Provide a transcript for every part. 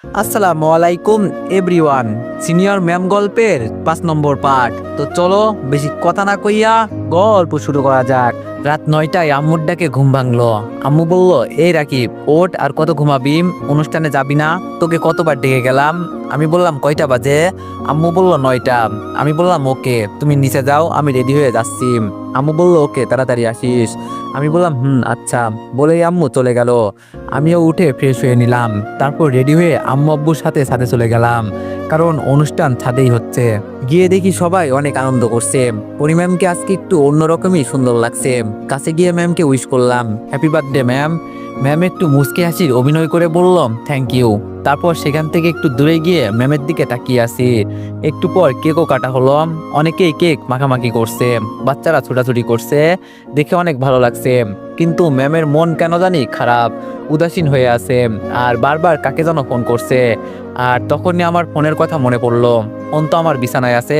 আসসালামু আলাইকুম everyone. Senior ma'am গল্পের 5 নম্বর পার্ট। তো চলো বেশি কথা না কইয়া গল্প শুরু করা যাক। রাত 9টায় আম্মুর ডাকে ঘুম ভাঙলো। আম্মু বলল, এই রাকিব ওঠ, আর কত ঘুমাবি? অনুষ্ঠানে যাবি না? তোকে কতবার ডেকে গেলাম। আমি বললাম কয়টা বাজে? আম্মু বলল 9টা। আমি বললাম ওকে, তুমি নিচে যাও, আমি রেডি হয়ে যাচ্ছি। আম্মু বলল ওকে, তাড়াতাড়ি আসিস। আমি বললাম আচ্ছা। বলেই আম্মু চলে গেল। আমিও উঠে ফ্রেশ হয়ে নিলাম। তারপর রেডি হয়ে আম্মু আব্বুর সাথে ছাদে চলে গেলাম, কারণ অনুষ্ঠান ছাদেই হচ্ছে। গিয়ে দেখি সবাই অনেক আনন্দ করছে। পরি ম্যামকে আজকে একটু অন্যরকমই সুন্দর লাগছে। কাছে গিয়ে ম্যামকে উইশ করলাম, হ্যাপি বার্থডে ম্যাম। ম্যাম একটু মুচকি হাসির অভিনয় করে বললাম থ্যাংক ইউ। তারপর সেখান থেকে একটু দূরে গিয়ে ম্যামের দিকে তাকিয়ে আসি। একটু পর কেকও কাটা হলো। অনেকেই কেক মাখামাখি করছে, বাচ্চারা ছোটাছুটি করছে, দেখে অনেক ভালো লাগছে। কিন্তু ম্যামের মন কেন জানি খারাপ, উদাসীন হয়ে আছে, আর বারবার কাকে যেন ফোন করছে। আর তখনই আমার ফোনের কথা মনে পড়লো, ফোন তো আমার বিছানায় আছে।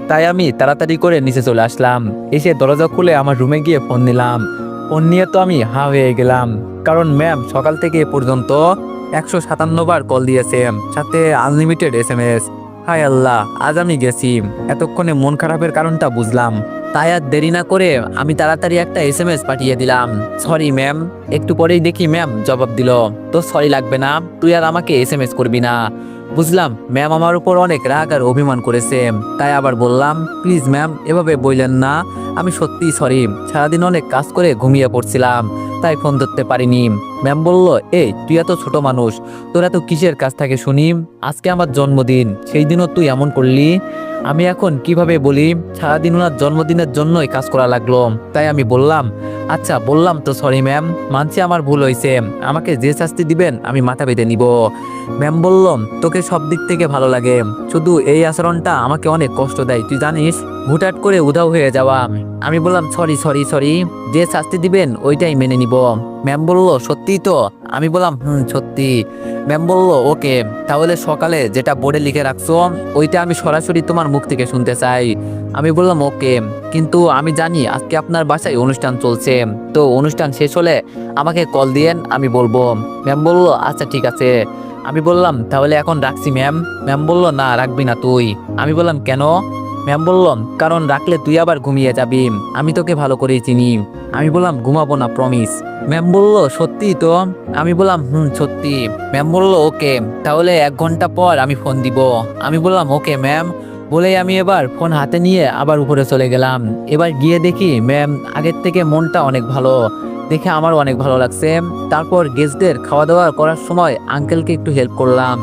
তাই আমি তাড়াতাড়ি করে নিচে চলে আসলাম। এসে দরজা খুলে আমার রুমে গিয়ে ফোন নিলাম। ফোন নিয়ে তো আমি হা হয়ে গেলাম, কারণ ম্যাম সকাল থেকে এ পর্যন্ত 157 বার কল দিয়েছে, সাথে আনলিমিটেড SMS। হায় আল্লাহ, আজ আমি গেছি। এতক্ষণে মন খারাপের কারণটা বুঝলাম। তাই আর দেরি না করে আমি তাড়াতাড়ি একটা SMS পাঠিয়ে দিলাম, সরি ম্যাম। একটু পরেই দেখি ম্যাম জবাব দিল, তো সরি লাগবে না, তুই আর আমাকে SMS করবি না। বুঝলাম ম্যাম আমার উপর অনেক রাগ আর অভিমান করেছে। তাই আবার বললাম, প্লিজ ম্যাম এভাবে বললেন না, আমি সত্যিই সরি। সারাদিন অনেক কাজ করে ঘুমিয়ে পড়ছিলাম, তাই ফোন ধরতে পারিনি। ম্যাম বলল, এই তুই এত ছোট মানুষ, তোর এত কিসের কাজ থাকে শুনি? আজকে আমার জন্মদিন, সেই দিনও তুই এমন করলি। আমি এখন কিভাবে বলি? সারাদিন ওনার জন্মদিনের জন্যই কাজ করা লাগলো। তাই আমি বললাম, আচ্ছা বললাম তো সরি ম্যাম, মানছি আমার ভুল হয়েছে, আমাকে যে শাস্তি দিবেন আমি মাথা পেতে নিব। ম্যাম বলল, তোকে সব দিক থেকে ভালো লাগে, শুধু এই আচরণটা আমাকে অনেক কষ্ট দেয়, তুই জানিস। হুটহাট করে উধাও হয়ে যাওয়া। আমি বললাম সরি সরি সরি, যে শাস্তি দিবেন ওইটাই মেনে নিব। ম্যাম বলল, সত্যিই তো? আমি বললাম সত্যি। ম্যাম বলল, ওকে, তাহলে সকালে যেটা বোর্ডে লিখে রাখছো ওইটা আমি সরাসরি তোমার মুখ থেকে শুনতে চাই। আমি বললাম ওকে, কিন্তু আমি জানি আজকে আপনার বাসায় অনুষ্ঠান চলছে, তো অনুষ্ঠান শেষ হলে আমাকে কল দিয়েন, আমি বলবো। ম্যাম বলল, আচ্ছা ঠিক আছে। আমি বললাম তাহলে এখন রাখছি ম্যাম। ম্যাম বলল, না রাখবি না তুই। আমি বললাম কেন? ম্যাম বলল, কারণ রাখলে তুই আবার ঘুমিয়ে যাবি, আমি তোকে ভালো করেই চিনি। আমি বললাম ঘুমাবো না, প্রমিস। ম্যাম বলল, সত্যি তো? আমি বললাম সত্যি। ম্যাম বলল, ওকে, তাহলে 1 ঘন্টা পর আমি ফোন দিব। আমি বললাম ওকে ম্যাম। বলেই আমি এবার ফোন হাতে নিয়ে আবার উপরে চলে গেলাম। এবার গিয়ে দেখি ম্যাম আগের থেকে মনটা অনেক ভালো, দেখে আমার অনেক ভালো লাগছে। তারপর গেস্টদের খাওয়া দাওয়া করার সময় আঙ্কেলকে একটু হেল্প করলাম।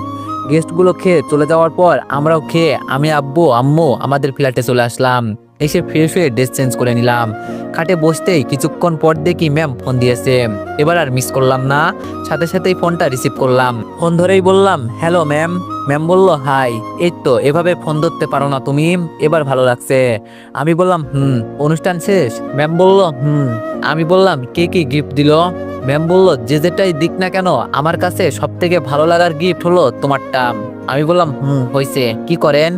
গেস্টগুলো খেয়ে চলে যাওয়ার পর আমরাও খেয়ে আমি আব্বু আম্মু আমাদের ফ্ল্যাটে চলে আসলাম। এসে ফ্রেশ হয়ে ড্রেস চেঞ্জ করে নিলাম। খাটে বসতেই কিছুক্ষণ পর দেখি ম্যাম ফোন দিয়েছে। এবার আর মিস করলাম না, সাথে সাথেই ফোনটা রিসিভ করলাম। ফোন ধরেই বললাম, হ্যালো ম্যাম। ম্যাম বলল, হাই। এই তো, এভাবে ফোন ধরতে পারো না তুমি, এবার ভালো লাগছে। আমি বললাম অনুষ্ঠান শেষ? ম্যাম বলল আমি বললাম, কে কি গিফট দিল? ম্যাম বলল, যে যেটাই দিক না কেন আমার কাছে সব থেকে ভালো লাগার গিফট হলো তোমারটা। আমি বললাম হয়েছে, কি করেন?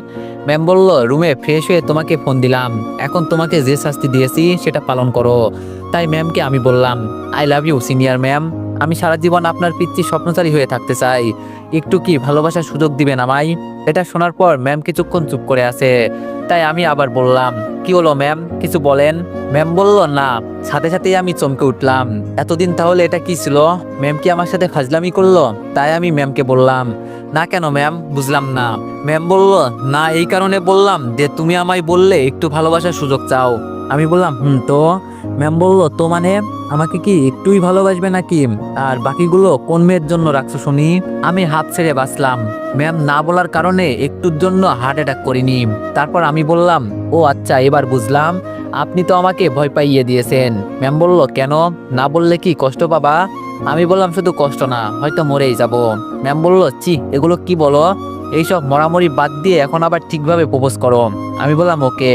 ম্যাম বলল, রুমে ফ্রেশ হয়ে তোমাকে ফোন দিলাম, এখন তোমাকে যে শাস্তি দিয়েছি সেটা পালন করো। তাই ম্যামকে আমি বললাম, I love you senior ma'am, আমি সারা জীবন আপনার পিচ্চি স্বপ্নচারী হয়ে থাকতে চাই, একটু কি ভালোবাসার সুযোগ দিবেন আমায়? এটা শোনার পর ম্যাম কিছুক্ষণ চুপ করে আছে। তাই আমি আবার বললাম, কি হলো ম্যাম, কিছু বলেন? ম্যাম বলল, না। সাথে সাথেই আমি চমকে উঠলাম, এতদিন তাহলে এটা কি ছিল? ম্যাম কি আমার সাথে ফাজলামি করলো? তাই আমি ম্যামকে বললাম, না কেন ম্যাম, বুঝলাম না। ম্যাম বলল, না এই কারণে বললাম যে তুমি আমায় বললে একটু ভালোবাসার সুযোগ চাও। আমি বললাম তো? ম্যাম বলল, তো মানে আমাকে কি একটুই ভালোবাসবে নাকি? আর বাকিগুলো কোন মেয়ের জন্য রাখছো শুনি? আমি হাত ছেড়ে বাঁচলাম। ম্যাম না বলার কারণে একটুর জন্য হার্ট অ্যাটাক করিনি। তারপর আমি বললাম, ও আচ্ছা এবার বুঝলাম, আপনি তো আমাকে ভয় পাইয়ে দিয়েছেন। ম্যাম বলল, কেন, না বললে কি কষ্ট পাবা? আমি বললাম, শুধু কষ্ট না, হয়তো মরেই যাব। ম্যাম বলল, এগুলো কি বলো? এইসব মরামরি বাদ দিয়ে এখন আবার ঠিকভাবে প্রপোজ করো। আমি বললাম, okay,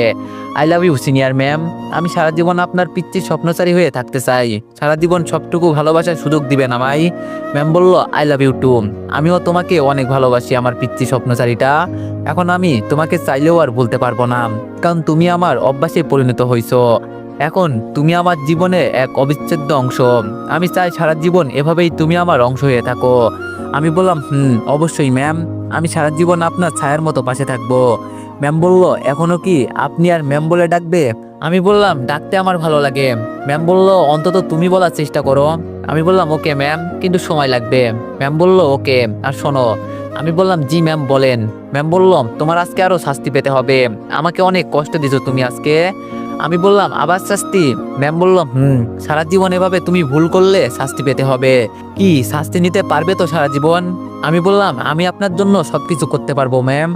I love you senior ma'am, আমি সারা জীবন আপনার পিচ্চির স্বপ্নচারী হয়ে থাকতে চাই, সারা জীবন সবটুকু ভালোবাসার সুযোগ দিবেন আমায়। ম্যাম বলল, আই লাভ ইউ টু, আমিও তোমাকে অনেক ভালোবাসি আমার পিচ্চি স্বপ্নচারীটা। এখন আমি তোমাকে চাইলেও আর বলতে পারবো না, কারণ তুমি আমার অভ্যাসে পরিণত হইছো। এখন তুমি আমার জীবনে এক অবিচ্ছেদ্য অংশ। আমি চাই সারা জীবন এভাবেই তুমি আমার অংশ হয়ে থাকো। আমি বললাম অবশ্যই ম্যাম, আমি সারা জীবন আপনার ছায়ার মতো পাশে থাকবো। ম্যাম বলল, এখনো কি আপনি আর ম্যাম বলে ডাকবে? আমি বললাম, ডাকতে আমার ভালো লাগে। ম্যাম বলল, অন্তত তুমি বলার চেষ্টা করো। আমি বললাম, ওকে ম্যাম, কিন্তু সময় লাগবে। ম্যাম বলল, ওকে, আর শোনো। আমি বললাম, জি ম্যাম বলেন। ম্যাম বলল, তোমার আজকে আরো শাস্তি পেতে হবে, আমাকে অনেক কষ্ট দিছো তুমি আজকে। আমি বললাম, আবার শাস্তি? ম্যাম বলল, সারা জীবন এভাবে তুমি ভুল করলে শাস্তি পেতে হবে। কি শাস্তি নিতে পারবে তো সারা জীবন? আমি বললাম, আমি আপনার জন্য সবকিছু করতে পারবো ম্যাম।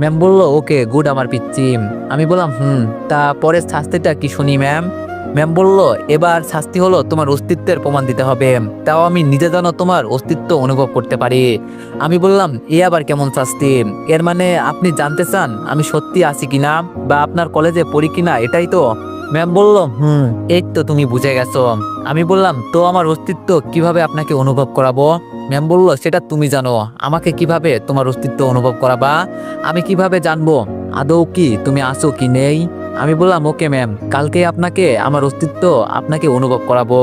ম্যাম বলল, ওকে গুড আমার পিচ্চি। আমি বললাম, তা পরের শাস্তিটা কি শুনি ম্যাম? ম্যাম বলল, এবার শাস্তি হলো তোমার অস্তিত্বের প্রমাণ দিতে হবে, তাও আমি নিজে যেন তোমার অস্তিত্ব অনুভব করতে পারি। আমি বললাম, এ আবার কেমন শাস্তি? এর মানে আপনি জানতে চান আমি সত্যি আছি কিনা বা আপনার কলেজে পড়ি কিনা, এটাই তো? ম্যাম বলল, এই তো তুমি বুঝে গেছো। আমি বললাম, তো আমার অস্তিত্ব কিভাবে আপনাকে অনুভব করাবো? ম্যাম বলল, সেটা তুমি জানো, আমাকে কিভাবে তোমার অস্তিত্ব অনুভব করাবা? আমি কিভাবে জানবো আদৌ কি তুমি আছো কি নেই? আমি বললাম, ওকে ম্যাম, কালকে আপনাকে আমার অস্তিত্ব আপনাকে অনুভব করাবো।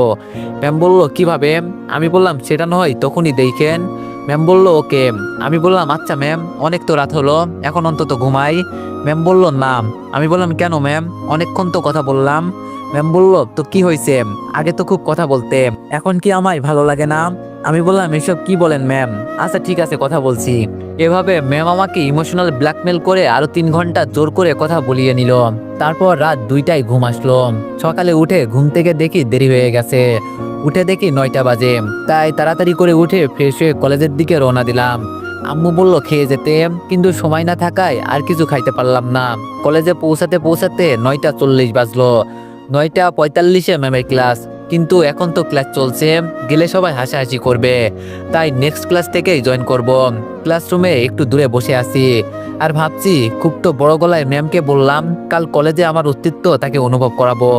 ম্যাম বলল, কিভাবে? আমি বললাম, সেটা নয় তখনই দেখেন। ম্যাম বলল, ওকে। আমি বললাম, আচ্ছা ম্যাম, অনেক তো রাত হলো, এখন অন্তত ঘুমাই। ম্যাম বলল, না। আমি বললাম, কেন ম্যাম, অনেকক্ষণ তো কথা বললাম। ম্যাম বলল, তো কি হয়েছে? আগে তো খুব কথা বলতে, এখন কি আমায় ভালো লাগে না? আমি বললাম, এসব কি বলেন ম্যাম? আচ্ছা ঠিক আছে, কথা বলছি। এভাবে ম্যাম আমাকে ইমোশনাল ব্ল্যাকমেল করে আরো 3 ঘন্টা জোর করে কথা বলিয়ে নিল। তারপর রাত 2টায় ঘুম আসলো। সকালে উঠে ঘুম থেকে দেখি দেরি হয়ে গেছে। উঠে দেখি 9টা বাজে। তাই তাড়াতাড়ি করে উঠে ফ্রেশ হয়ে কলেজের দিকে রওনা দিলাম। আম্মু বলল খেয়ে যেতে, কিন্তু সময় না থাকায় আর কিছু খাইতে পারলাম না। কলেজে পৌঁছাতে পৌঁছাতে 9টা 40 বাজলো। 9টা 45-এ ম্যামের ক্লাস, কিন্তু এখন তো ক্লাস চলছে, গেলে সবাই হাসাহাসি করবে। তাই নেক্সট ক্লাস থেকেই জয়েন করব। ক্লাসরুমে একটু দূরে বসে আছি আর ভাবছি, খুব তো বড় গলায় ম্যামকে বললাম কাল কলেজে আমার অস্তিত্ব তাকে অনুভব করাবো,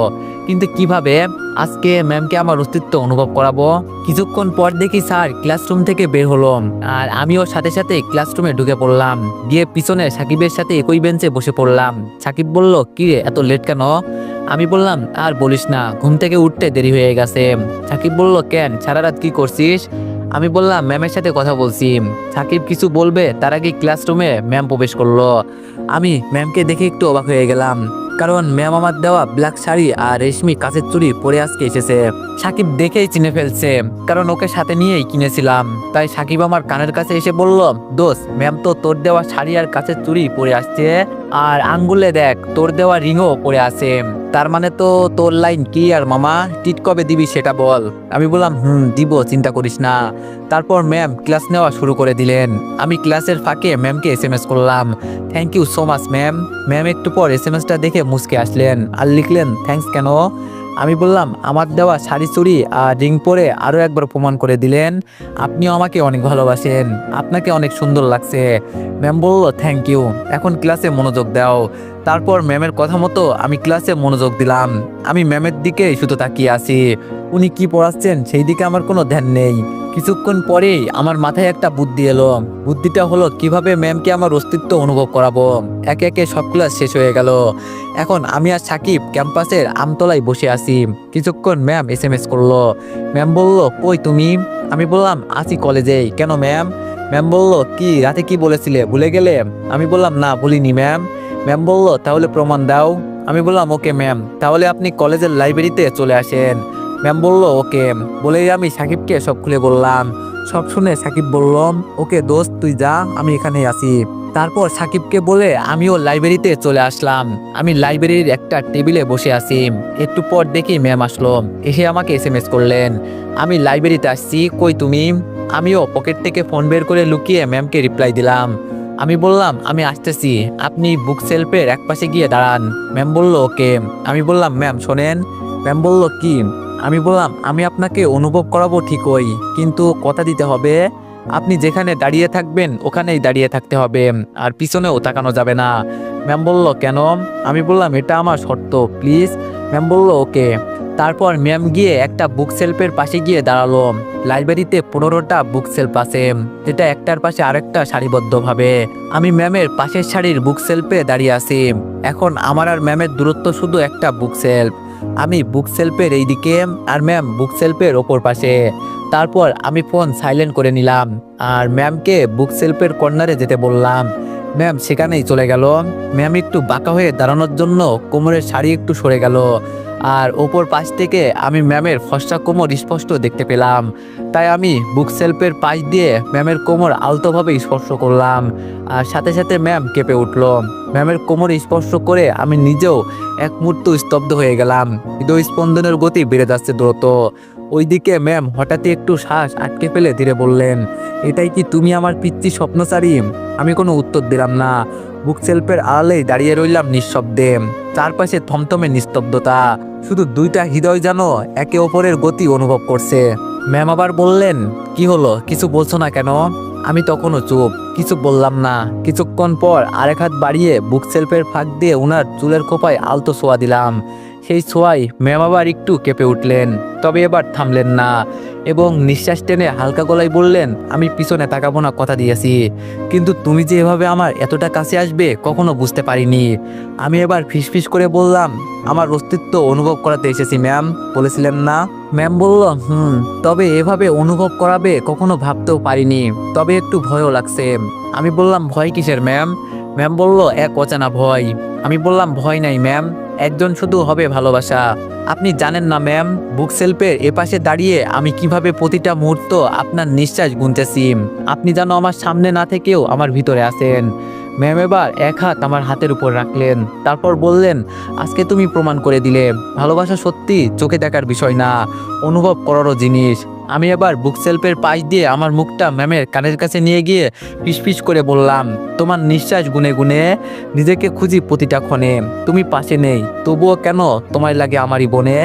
কিন্তু কিভাবে আজকে ম্যামকে আমার অস্তিত্ব অনুভব করাবো? কিছুক্ষণ পর দেখি স্যার ক্লাসরুম থেকে বের হলো, আর আমিও সাথে সাথে ক্লাসরুমে ঢুকে পড়লাম। গিয়ে পিছনে সাকিবের সাথে একই বেঞ্চে বসে পড়লাম। সাকিব বলল, কি রে এত লেট কেন? আমি বললাম, আর বলিস না, ঘুম থেকে উঠতে দেরি হয়ে গেছে। সাকিব বলল, কেন, সারা রাত কি করছিস? আমি বললাম, ম্যামের সাথে কথা বলছি। সাকিব কিছু বলবে তার আগে ক্লাসরুমে ম্যাম প্রবেশ করলো। আমি ম্যামকে দেখে একটু অবাক হয়ে গেলাম, কারণ ম্যাম আমার দেওয়া ব্ল্যাক শাড়ি আর রেশমি কাঁচের চুড়ি পরে আজকে এসেছে। সাকিব দেখেই চিনে ফেলছে, কারণ ওকে সাথে নিয়েই কিনেছিলাম। তাই সাকিব আমার কানের কাছে এসে বলল, দোস্ত, ম্যাম তো তোর দেওয়া শাড়ি আর কাঁচের চুড়ি পরে আসছে, আর আঙ্গুলে দেখ তোর দেওয়া রিংও পরে আছে। তার মানে তো তোর লাইন কি আর মামা, টিট কবে দিবি সেটা বল। আমি বললাম, দিব, চিন্তা করিস না। তারপর ম্যাম ক্লাস নেওয়া শুরু করে দিলেন। আমি ক্লাসের ফাঁকে ম্যামকে SMS করলাম, thank you so much ma'am. Ma'am একটু পর SMSটা দেখে মুচকে আসলেন আর লিখলেন, থ্যাঙ্কস কেন? আমি বললাম, আমার দেওয়া শাড়ি চুড়ি আর রিং পরে আরও একবার প্রমাণ করে দিলেন আপনিও আমাকে অনেক ভালোবাসেন, আপনাকে অনেক সুন্দর লাগছে। ম্যাম বলল, থ্যাংক ইউ, এখন ক্লাসে মনোযোগ দাও। তারপর ম্যামের কথা মতো আমি ক্লাসে মনোযোগ দিলাম। আমি ম্যামের দিকে শুধু তাকিয়ে আছি, উনি কি পড়াচ্ছেন সেই দিকে আমার কোনো ধ্যান নেই। কিছুক্ষণ পরেই আমার মাথায় একটা বুদ্ধি এলো। বুদ্ধিটা হলো, কিভাবে ম্যামকে আমার অস্তিত্ব অনুভব করাবো। একে একে সব ক্লাস শেষ হয়ে গেল। এখন আমি আর সাকিব ক্যাম্পাসের আমতলায় বসে আছি। কিছুক্ষণ ম্যাম SMS করলো। ম্যাম বলল, কই তুমি? আমি বললাম, আছি কলেজেই। কেন ম্যাম? ম্যাম বলল, কি রাতে কি বলেছিলে, ভুলে গেলে? আমি বললাম, না ভুলিনি ম্যাম। ম্যাম বলল, তাহলে প্রমাণ দাও। আমি বললাম, ওকে ম্যাম, তাহলে আপনি কলেজের লাইব্রেরিতে চলে আসেন। ম্যাম বলল, ওকে। বলেই আমি সাকিবকে সব খুলে বললাম। সব শুনে সাকিব বলল, ওকে দোস্ত, তুই যা, আমি এখানেই আছি। তারপর সাকিবকে বলে আমিও লাইব্রেরিতে চলে আসলাম। আমি লাইব্রেরির একটা টেবিলে বসে আছি। একটু পর দেখি ম্যাম আসলো, এসে আমাকে SMS করলেন, আমি লাইব্রেরিতে আসছি, কই তুমি? আমিও পকেট থেকে ফোন বের করে লুকিয়ে ম্যামকে রিপ্লাই দিলাম। আমি বললাম, আমি আসতেছি, আপনি বুক সেলফের একপাশে গিয়ে দাঁড়ান। ম্যাম বলল, ওকে। আমি বললাম, ম্যাম শোনেন। ম্যাম বলল, কি? আমি বললাম, আমি আপনাকে অনুভব করাবো ঠিকই, কিন্তু কথা দিতে হবে, আপনি যেখানে দাঁড়িয়ে থাকবেন ওখানেই দাঁড়িয়ে থাকতে হবে, আর পিছনেও তাকানো যাবে না। ম্যাম বলল, কেন? আমি বললাম, এটা আমার শর্ত, প্লিজ। ম্যাম বলল, ওকে। তারপর ম্যাম গিয়ে একটা বুক সেলফের পাশে গিয়ে দাঁড়ালো। লাইব্রেরিতে 15টা বুক সেলফ আছে, যেটা একটার পাশে আরেকটা সারিবদ্ধভাবে। আমি ম্যামের পাশের সারির বুক সেলফে দাঁড়িয়ে আছি। এখন আমার আর ম্যামের দূরত্ব শুধু একটা বুক সেলফ। আমি বুক সেলফের এই দিকে আর ম্যাম বুক সেলফের ওপর পাশে। তারপর আমি ফোন সাইলেন্ট করে নিলাম আর ম্যামকে বুক সেলফের কর্নারে যেতে বললাম। ম্যাম সেখানেই চলে গেল। ম্যাম একটু বাঁকা হয়ে দাঁড়ানোর জন্য কোমরের শাড়ি একটু সরে গেল আর ওপর পাশ থেকে আমি ম্যামের ফর্সা কোমর স্পষ্ট দেখতে পেলাম। তাই আমি বুক সেলফের পাশ দিয়ে ম্যামের কোমর আলতোভাবে স্পর্শ করলাম আর সাথে সাথে ম্যাম কেঁপে উঠল। ম্যামের কোমর স্পর্শ করে আমি নিজেও এক মুহূর্ত স্তব্ধ হয়ে গেলাম। হৃদয় স্পন্দনের গতি বেড়ে যাচ্ছে দ্রুত। ওইদিকে ম্যাম হঠাৎই একটু শ্বাস আটকে ফেলে ধীরে বললেন, এটাই কি তুমি আমার পিচ্চি স্বপ্নচারী? আমি কোনো উত্তর দিলাম না। বুক সেলফের আড়ালেই দাঁড়িয়ে রইলাম নিঃশব্দে। চারপাশে থমথমে নিস্তব্ধতা, শুধু দুইটা হৃদয় যেন একে অপরের গতি অনুভব করছে। ম্যাম আবার বললেন, কি হলো, কিছু বলছো না কেন? আমি তখনও চুপ, কিছু বললাম না। কিছুক্ষণ পর আরেক হাত বাড়িয়ে বুক সেলফের ফাঁক দিয়ে ওনার চুলের খোপায় আলতো ছোঁয়া দিলাম। সেই ছোঁয়ায় ম্যাম আবার একটু কেঁপে উঠলেন, তবে এবার থামলেন না এবং নিঃশ্বাস টেনে হালকা গলায় বললেন, আমি পিছনে তাকাবো না, কথা দিয়েছি, কিন্তু তুমি যে এভাবে আমার এতটা কাছে আসবে কখনো বুঝতে পারিনি। আমি এবার ফিসফিস করে বললাম, আমার অস্তিত্ব অনুভব করাতে এসেছি ম্যাম, বলেছিলেন না? ম্যাম বলল, তবে এভাবে অনুভব করাবে কখনো ভাবতেও পারিনি, তবে একটু ভয়ও লাগছে। আমি বললাম, ভয় কিসের ম্যাম? ম্যাম বলল, এক অজানা ভয়। আমি বললাম, ভয় নাই ম্যাম, একজন শুধু হবে ভালোবাসা। আপনি জানেন না ম্যাম, বুক সেলফের এপাশে দাঁড়িয়ে আমি কিভাবে প্রতিটা মুহূর্ত আপনার নিঃশ্বাস গুনতেছি। আপনি যেন আমার সামনে না থেকেও আমার ভিতরে আছেন। ম্যাম এবার এক হাত আমার হাতের উপর রাখলেন, তারপর বললেন, আজকে তুমি প্রমাণ করে দিলে ভালোবাসা সত্যি চোখে দেখার বিষয় না, অনুভব করারও জিনিস। আমি এবার বুক সেলফের পাশ দিয়ে আমার মুখটা ম্যামের কানের কাছে নিয়ে গিয়ে ফিসফিস করে বললাম, তোমার নিঃশ্বাস গুনে গুনে নিজেকে খুঁজি প্রতিটা ক্ষণে। তুমি পাশে নেই, তবুও কেন তোমার লাগে আমারই বনে।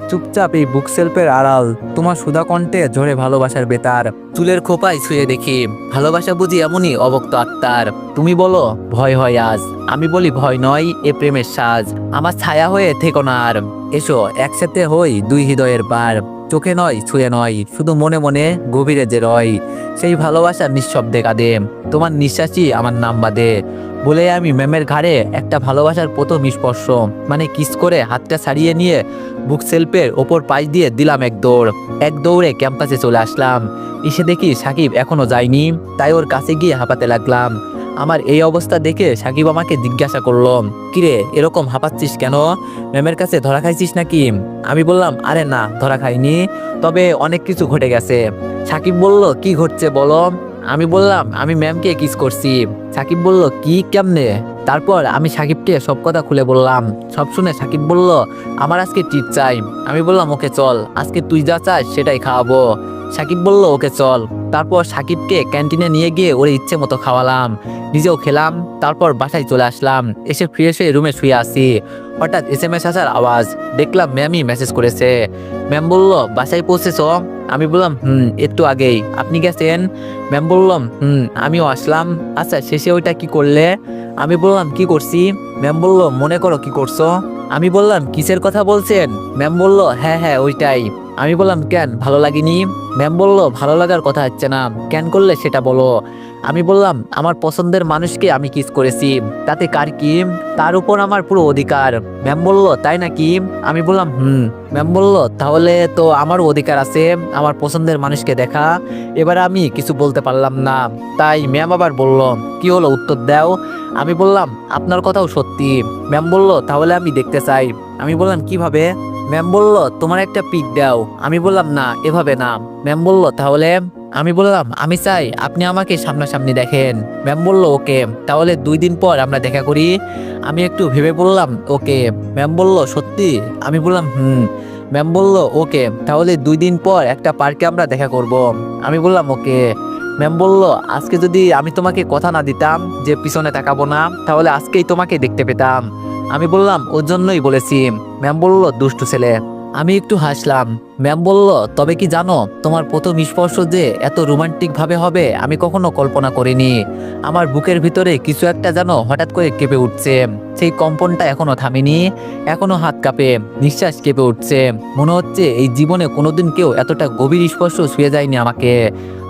চুপচাপ এই বুক সেলফের আড়াল তোমার সুধা কণ্ঠে ঝরে ভালোবাসার বেতার। চুলের খোপায় ছুঁয়ে দেখি ভালোবাসা বুঝি এমনই অবক্ত আত্মার। তুমি বলো ভয় হয় আজ, আমি বলি ভয় নয়, এ প্রেমের সাজ। আমার ছায়া হয়ে থেকো না আর, এসো একসাথে হই দুই হৃদয়ের পার। চোখে নয়, ছুঁয়ে নয়, শুধু মনে মনে গভীরে যে রয়, সেই ভালোবাসা নিঃশব্দে কাঁদে, তোমার নিঃশ্বাসই আমার নাম বাদে। বলে আমি ম্যামের ঘাড়ে একটা ভালোবাসার প্রথম স্পর্শ মানে কিস করে হাতটা ছাড়িয়ে নিয়ে বুক সেলফের ওপর পাশ দিয়ে দিলাম এক দৌড়ে ক্যাম্পাসে চলে আসলাম। এসে দেখি সাকিব এখনো যায়নি, তাই ওর কাছে গিয়ে হাঁপাতে লাগলাম। আমার এই অবস্থা দেখে সাকিব আমাকে জিজ্ঞাসা করলো, কিরে এরকম হাঁপাচ্ছিস কেন? ম্যামের কাছে ধরা খাইছিস নাকি? আমি বললাম, আরে না, ধরা খাইনি, তবে অনেক কিছু ঘটে গেছে। সাকিব বলল, কি ঘটছে বলো? আমি বললাম, আমি ম্যামকে কিস করছি। সাকিব বলল, কি, কেমনে? তারপর আমি সাকিবকে সব কথা খুলে বললাম। সব শুনে সাকিব বলল, আমার আজকে ট্রিট চাই। আমি বললাম, ওকে চল, আজকে তুই যা চাস সেটাই খাওয়াবো। সাকিব বলল, ওকে চল। তারপর সাকিবকে ক্যান্টিনে নিয়ে গিয়ে ওর ইচ্ছে মতো খাওয়ালাম, নিজেও খেলাম। তারপর বাসায় চলে আসলাম। এসে ফ্রেশ হয়ে রুমে শুয়ে আসি। হঠাৎ SMS আসার আওয়াজ, দেখলাম ম্যামই মেসেজ করেছে। ম্যাম বলল, বাসায় পৌঁছেছ? আমি বললাম, একটু আগেই। আপনি গেছেন? ম্যাম বললাম, আমিও আসলাম। আচ্ছা, শেষে ওইটা কি করলে? আমি বললাম, কি করছি? ম্যাম বলল, মনে করো কি করছো? আমি বললাম, কিসের কথা বলছেন? ম্যাম বলল, হ্যাঁ হ্যাঁ ওইটাই। আমি বললাম, কেন, ভালো লাগেনি? ম্যাম বলল, ভালো লাগার কথা হচ্ছে না, কেন করলে সেটা বলো। আমি বললাম, আমার পছন্দের মানুষকে আমি কিস করেছি, তাতে কার কি? তার উপর আমার পুরো অধিকার। ম্যাম বলল, তাই নাকি? আমি বললাম, ম্যাম বলল, তাহলে তো আমারও অধিকার আছে আমার পছন্দের মানুষকে দেখা। এবার আমি কিছু বলতে পারলাম না, তাই ম্যাম আবার বলল, কি হলো, উত্তর দাও। আমি বললাম, আপনার কথাও সত্যি। ম্যাম বলল, তাহলে আমি দেখতে চাই। আমি বললাম, কিভাবে? ম্যাম বলল, তোমার একটা পিক দাও। আমি বললাম, না, এভাবে না। ম্যাম বলল, তাহলে? আমি বললাম, আমি চাই আপনি আমাকে সামনাসামনি দেখেন। ম্যাম বলল, ওকে, তাহলে 2 দিন পর আমরা দেখা করি। আমি একটু ভেবে বললাম, ওকে। ম্যাম বলল, সত্যি? আমি বললাম, ম্যাম বলল, ওকে, তাহলে 2 দিন পর একটা পার্কে আমরা দেখা করব। আমি বললাম, ওকে। ম্যাম বলল, আজকে যদি আমি তোমাকে কথা না দিতাম যে পিছনে তাকাবো না, তাহলে আজকেই তোমাকে দেখতে পেতাম। আমি বললাম, ওর জন্যই বলেছি। ম্যাম বলল, দুষ্টু ছেলে। আমি একটু হাসলাম। ম্যাম বলল, তবে কি জানো, তোমার প্রথম স্পর্শ যে এত রোমান্টিক ভাবে হবে আমি কখনো কল্পনা করিনি। আমার বুকের ভিতরে কিছু একটা যেন হঠাৎ করে কেঁপে উঠছে। সেই কম্পনটা এখনো থামেনি, এখনো হাত কাঁপে, নিঃশ্বাস কেঁপে উঠছে। মনে হচ্ছে এই জীবনে কোনোদিন কেউ এতটা গভীর স্পর্শ ছুঁয়ে যায়নি আমাকে।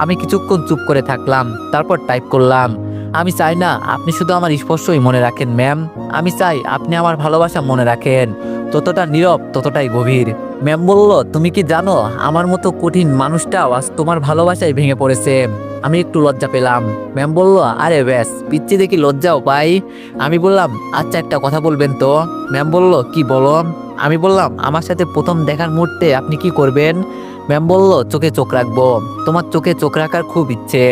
আমি কিছুক্ষণ চুপ করে থাকলাম, তারপর টাইপ করলাম, আমি চাই না আপনি শুধু আমার স্পর্শই মনে রাখেন ম্যাম, আমি চাই আপনি আমার ভালোবাসা মনে রাখেন, যতটা নীরব ততটাই গভীর। ম্যাম বলল, তুমি কি জানো আমার মতো কঠিন মানুষটাও আজ তোমার ভালোবাসায় ভেঙে পড়েছে। আমি একটু লজ্জা পেলাম। ম্যাম বলল, আরে ব্যাস, পিচ্ছি দেখি লজ্জাও পাই। আমি বললাম, আচ্ছা একটা কথা বলবেন তো। ম্যাম বলল, কি বলো। আমি বললাম, আমার সাথে প্রথম দেখার মুহূর্তে আপনি কি করবেন। ম্যাম বলল, চোখে চোখ রাখবো, তোমার চোখে চোখ রাখার খুব ইচ্ছে,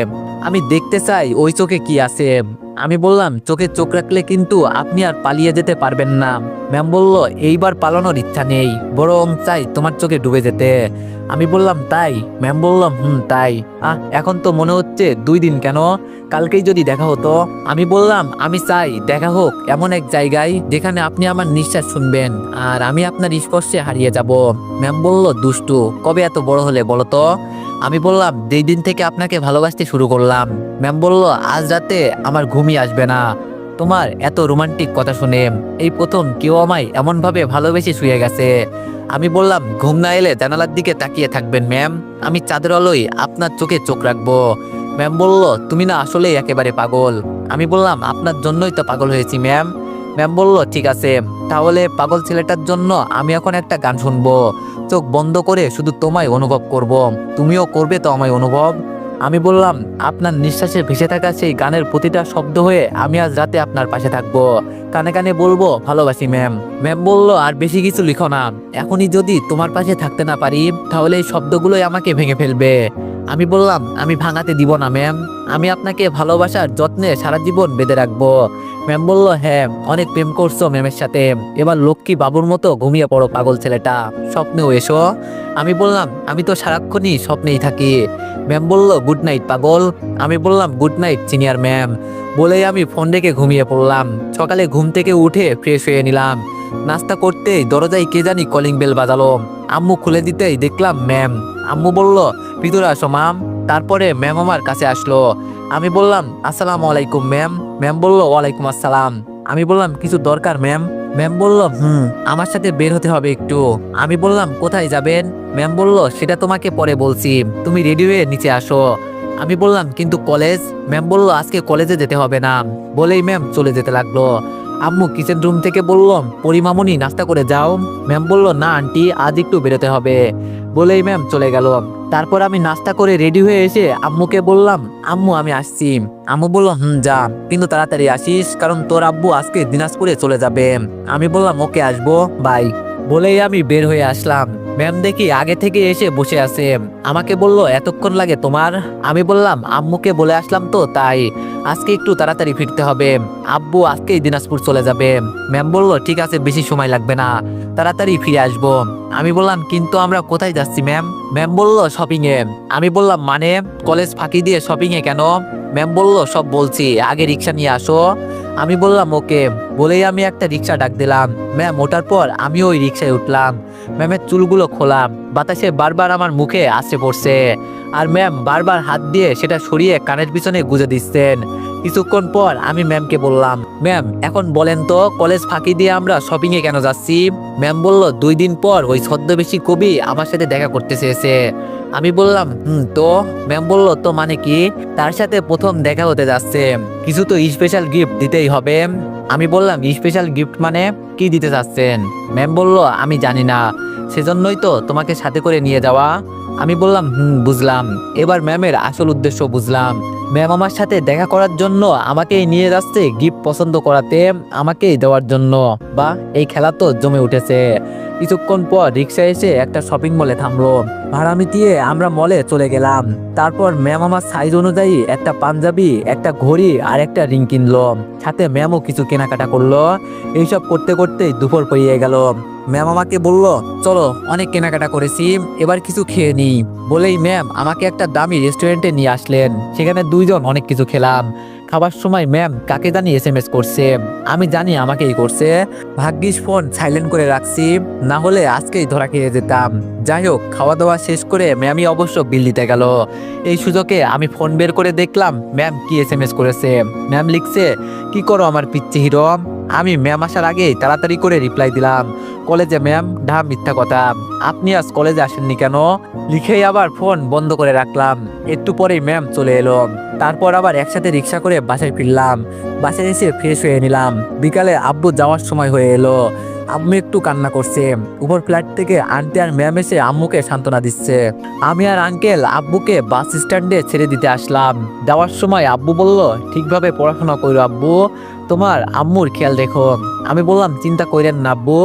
আমি দেখতে চাই ওই চোখে কি আছে। আমি বললাম, চোখে চোখ রাখলে কিন্তু আপনি আর পালিয়ে যেতে পারবেন না। ম্যাম বলল, এইবার পালানোর ইচ্ছা নেই, বরং চাই তোমার চোখে ডুবে যেতে। আমি বললাম, তাই। ম্যাম বলল, তাই। এখন তো মনে হচ্ছে 2 দিন কেন, কালকেই যদি দেখা হতো। আমি বললাম, আমি চাই দেখা হোক এমন এক জায়গায় যেখানে আপনি আমার নিঃশ্বাস শুনবেন আর আমি আপনার স্পর্শে হারিয়ে যাব। ম্যাম বলল, দুষ্টু, কবে এত বড় হলে বলো তো। আমি বললাম, যেই দিন থেকে আপনাকে ভালোবাসতে শুরু করলাম। ম্যাম বলল, আজ রাতে আমার ঘুমই আসবে না তোমার এত রোমান্টিক কথা শুনে, এই প্রথম কেউ আমায় এমন ভাবে ভালোবেসে শুয়ে গেছে। আমি বললাম, ঘুম না এলে জানালার দিকে তাকিয়ে থাকবেন ম্যাম, আমি চাঁদের আলোয় আপনার চোখে চোখ রাখবো। ম্যাম বলল, তুমি না আসলেই একেবারে পাগল। আমি বললাম, আপনার জন্যই তো পাগল হয়েছি ম্যাম। ম্যাম বলল, ঠিক আছে, তাহলে পাগল ছেলেটার জন্য আমি এখন একটা গান শুনবো, চোখ বন্ধ করে শুধু তোমায় অনুভব করব, তুমিও করবে তো আমায় অনুভব। আমি বললাম, আপনার নিঃশ্বাসে ভেসে থাকা সেই গানের প্রতিটা শব্দ হয়ে আমি আজ রাতে আপনার পাশে থাকবো, কানে কানে বলবো ভালোবাসি ম্যাম। ম্যাম বলল, আর বেশি কিছু লিখো না, এখনই যদি তোমার পাশে থাকতে না পারি তাহলে এই শব্দগুলোই আমাকে ভেঙে ফেলবে। আমি বললাম, আমি ভাঙাতে দিব না ম্যাম, আমি আপনাকে ভালোবাসার যত্নে সারা জীবন বেঁধে রাখবো। ম্যাম বলল, হ্যাঁ, অনেক প্রেম করছো ম্যামের সাথে, এবার লক্ষ্মী বাবুর মতো ঘুমিয়ে পড়ো পাগল ছেলেটা, স্বপ্নেও এসো। আমি বললাম, আমি তো সারাক্ষণই স্বপ্নেই থাকি। ম্যাম বলল, গুড নাইট পাগল। আমি বললাম, গুড নাইট সিনিয়র ম্যাম। বলেই আমি ফোন রেখে ঘুমিয়ে পড়লাম। সকালে ঘুম থেকে উঠে ফ্রেশ হয়ে নিলাম। নাস্তা করতেই দরজায় কে জানি কলিং বেল বাজালো। আম্মু খুলে দিতেই দেখলাম ম্যাম। আম্মু বলল, ভিতরে আসো মাম। তারপরে ম্যাম আমার কাছে আসলো। আমি বললাম, আসসালামু আলাইকুম ম্যাম। ম্যাম বলল, ওয়ালাইকুম আসসালাম। আমি বললাম, কিছু দরকার ম্যাম। ম্যাম বলল, আমার সাথে বের হতে হবে একটু। আমি বললাম, কোথায় যাবেন। ম্যাম বলল, সেটা তোমাকে পরে বলছি, তুমি রেডি হয়ে নিচে আসো। আমি বললাম, কিন্তু কলেজ। ম্যাম বলল, আজকে কলেজে যেতে হবে না। বলেই ম্যাম চলে যেতে লাগলো। আম্মু কিচেন রুম থেকে বলল, পরিমামনি নাস্তা করে যাও। ম্যাম বলল, না আন্টি, আজ একটু বেরোতে হবে। বলেই ম্যাম চলে গেল। তারপর আমি নাস্তা করে রেডি হয়ে এসে আম্মুকে বললাম, আম্মু আমি আসছি। আম্মু বলল, যা, কিন্তু তাড়াতাড়ি আসিস, কারণ তোর আব্বু আজকে দিনাজপুরে চলে যাবে। আমি বললাম, ওকে, আসবো, বাই। বলেই আমি বের হয়ে আসলাম। ম্যাম দেখি আগে থেকে এসে বসে আছে। আমাকে বলল, এতক্ষণ লাগে তোমার। আমি বললাম, আম্মুকে বলে আসলাম তো তাই, আজকে একটু তাড়াতাড়ি ফিরতে হবে, আব্বু আজকেই দিনাজপুর চলে যাবে। ম্যাম বলল, ঠিক আছে, বেশি সময় লাগবে না, তাড়াতাড়ি ফিরে আসবো। আমি বললাম, কিন্তু আমরা কোথায় যাচ্ছি ম্যাম। ম্যাম বলল, শপিং এ। আমি বললাম, মানে কলেজ ফাঁকি দিয়ে শপিং এ কেন। ম্যাম বলল, সব বলছি, আগে রিক্সা নিয়ে আসো। আমি বললাম, ওকে। বলেই আমি একটা রিক্সা ডাক দিলাম। ম্যাম ওঠার পর আমি ওই রিক্সায় উঠলাম। ম্যামের চুলগুলো খোলাম, বাতাসে বারবার আমার মুখে আসে পড়ছে, আর ম্যাম বারবার হাত দিয়ে সেটা সরিয়ে কানের পিছনে গুজে দিচ্ছেন। কিছুক্ষণ পর আমি ম্যামকে বললাম, ম্যাম এখন বলেন তো, কলেজ ফাঁকি দিয়ে আমরা শপিং এ কেন যাচ্ছি। ম্যাম বলল, 2 দিন পর ওই ছদ্মবেশী কবি আমার সাথে দেখা করতে চেয়েছে। আমি বললাম, তো। ম্যাম বলল, তো মানে কি। তার সাথে প্রথম দেখা হতে যাচ্ছে, কিছু তো স্পেশাল গিফট দিতেই হবে। আমি বললাম, স্পেশাল গিফট মানে কি দিতে চাচ্ছেন। ম্যাম বলল, আমি জানি না, সেজন্যই তো তোমাকে সাথে করে নিয়ে যাওয়া। আমি বললাম, বুঝলাম। এবার ম্যামের আসল উদ্দেশ্য বুঝলাম। ম্যাম আমার সাথে দেখা করার জন্য আমাকেই নিয়ে যাচ্ছে গিফট পছন্দ করাতে, আমাকেই দেওয়ার জন্য। বা এই খেলা তো জমে উঠেছে। কিছুক্ষণ পর রিক্সা এসে একটা শপিং মলে থামলো। ভাড়া মিটিয়ে আমরা মলে চলে গেলাম। তারপর ম্যাম আমার সাইজ অনুযায়ী একটা পাঞ্জাবি, একটা ঘড়ি আর একটা রিং কিনলো। সাথে ম্যামও কিছু কেনাকাটা করলো। এইসব করতে করতেই দুপুর পেরিয়ে গেল। ম্যাম আমাকে বলল, চলো, অনেক কেনাকাটা করেছি, এবার কিছু খেয়ে নিই। বলেই ম্যাম আমাকে একটা দামি রেস্টুরেন্টে নিয়ে আসলেন। সেখানে 2 জন অনেক কিছু খেলাম। খাবার সময় ম্যাম কাকে জানি SMS করছে, আমি জানি আমাকেই করছে। ভাগ্যিস ফোন সাইলেন্ট করে রাখছি, না হলে আজকেই ধরা খেয়ে যেতাম। যাই হোক, খাওয়া দাওয়া শেষ করে ম্যামই অবশ্য বিল দিতে গেল। এই সুযোগে আমি ফোন বের করে দেখলাম ম্যাম কি SMS করেছে। ম্যাম লিখছে, কি করো আমার পিচ্চি হিরো, আমি ম্যাম আসার আগেই তাড়াতাড়ি করে রিপ্লাই দিলাম, কলেজে ম্যাম, মিথ্যা কথা, আপনি আজ কলেজে আসেননি কেন? লিখেই আবার ফোন বন্ধ করে রাখলাম। একটু পরেই ম্যাম চলে এলো। তারপর আবার একসাথে রিক্সা করে বাসায় ফিরলাম। বাসায় এসে ফ্রেশ হয়ে নিলাম। বিকালে আব্বু যাওয়ার সময় হয়ে এলো। আম্মু একটু কান্না করছে। উপর ফ্ল্যাট থেকে আন্টি আর ম্যাম এসে আম্মুকে সান্ত্বনা দিচ্ছে। আমি আর আঙ্কেল আব্বুকে বাস স্ট্যান্ডে ছেড়ে দিতে আসলাম। যাওয়ার সময় আব্বু বলল, ঠিকভাবে পড়াশোনা করো আব্বু, তোমার আম্মুর খেয়াল রেখো। আমি বললাম, চিন্তা করেন না আব্বু,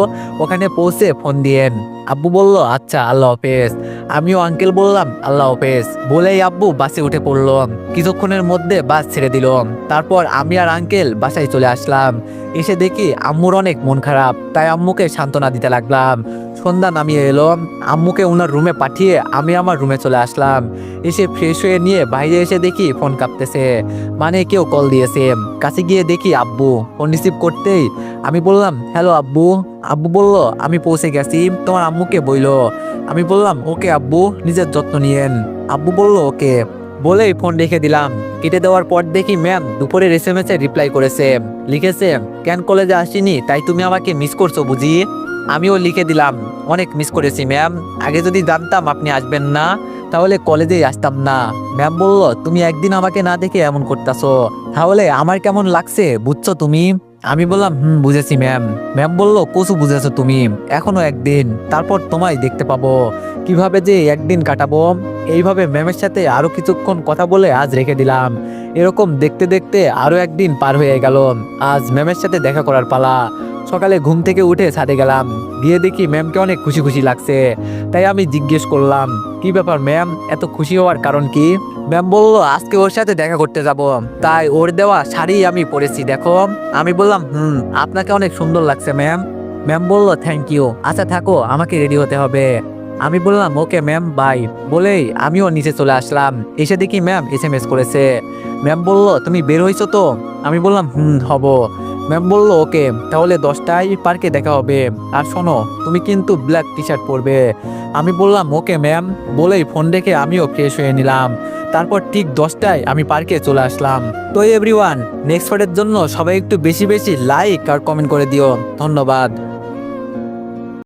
ওখানে পৌঁছে ফোন দিয়েন। আব্বু বলল, আচ্ছা, আল্লাহ হাফেজ। আমিও আঙ্কেল বললাম, আল্লাহ হাফেজ। বলেই আব্বু বাসে উঠে পড়ল। কিছুক্ষণের মধ্যে বাস ছেড়ে দিল। তারপর আমি আর আঙ্কেল বাসায় চলে আসলাম। এসে দেখি আম্মুর অনেক মন খারাপ, তাই আম্মুকে সান্ত্বনা দিতে লাগলাম। সন্ধ্যা নামিয়ে এলো। আম্মুকে ওনার রুমে পাঠিয়ে আমি আমার রুমে চলে আসলাম। এসে ফ্রেশ হয়ে নিয়ে বাইরে এসে দেখি ফোন কাঁপতেছে, মানে কেউ কল দিয়েছে। কাছে গিয়ে দেখি আব্বু। ফোন রিসিভ করতেই আমি বললাম, হ্যালো আব্বু। আব্বু বলল, আমি পৌঁছে গেছি, তোমার আম্মুকে বইলো। আমি বললাম, ওকে আব্বু, নিজের যত্ন নিয়েন। আব্বু বলল, ওকে। বলেই ফোন রেখে দিলাম। কেটে দেওয়ার পর দেখি ম্যাম দুপুরের SMS এ রিপ্লাই করেছে। লিখেছে, কেন কলেজে আসিনি, তাই তুমি আমাকে মিস করছো বুঝি? আমিও লিখে দিলাম, অনেক মিস করেছি ম্যাম, আগে যদি জানতাম আপনি আসবেন না তাহলে কলেজেই আসতাম না। ম্যাম বলল, তুমি একদিন আমাকে না দেখে এমন করতেছো, তাহলে আমার কেমন লাগছে বুঝছো তুমি? আমি বললাম, বুঝেছি ম্যাম। ম্যাম বলল, কচু বুঝেছো তুমি, এখনো একদিন, তারপর তোমায় দেখতে পাবো। কিভাবে যে একদিন কাটাবো। এইভাবে ম্যামের সাথে আরো কিছুক্ষণ কথা বলে আজ রেখে দিলাম। এরকম দেখতে দেখতে আরো একদিন পার হয়ে গেল। আজ ম্যামের সাথে দেখা করার পালা। সকালে ঘুম থেকে উঠে ছাদে গেলাম। গিয়ে দেখি ম্যামকে অনেক খুশি খুশি লাগছে। তাই আমি জিজ্ঞেস করলাম, কি ব্যাপার ম্যাম, এত খুশি হওয়ার কারণ কি? ম্যাম বলল, আজকে ওর সাথে দেখা করতে যাব, তাই ওর দেওয়া শাড়ি আমি পরেছি দেখো। আমি বললাম, আপনাকে অনেক সুন্দর লাগছে ম্যাম। ম্যাম বলল, থ্যাংক ইউ, আচ্ছা থাকো, আমাকে রেডি হতে হবে। আমি বললাম, ওকে ম্যাম, বাই। বলেই আমিও নিচে চলে আসলাম। এসে দেখি ম্যাম SMS করেছে। ম্যাম বলল, তুমি বের হইছো তো? আমি বললাম, হব। ম্যাম বলল, ওকে, তাহলে 10টায় পার্কে দেখা হবে। আর শোনো, তুমি কিন্তু ব্ল্যাক টি শার্ট পরবে। আমি বললাম, ওকে ম্যাম। বলেই ফোন রেখে আমিও ফ্রেশ হয়ে নিলাম। তারপর ঠিক 10টায় আমি পার্কে চলে আসলাম। তো এভরিওয়ান, নেক্সট পার্টের জন্য সবাই একটু বেশি বেশি লাইক আর কমেন্ট করে দিও। ধন্যবাদ।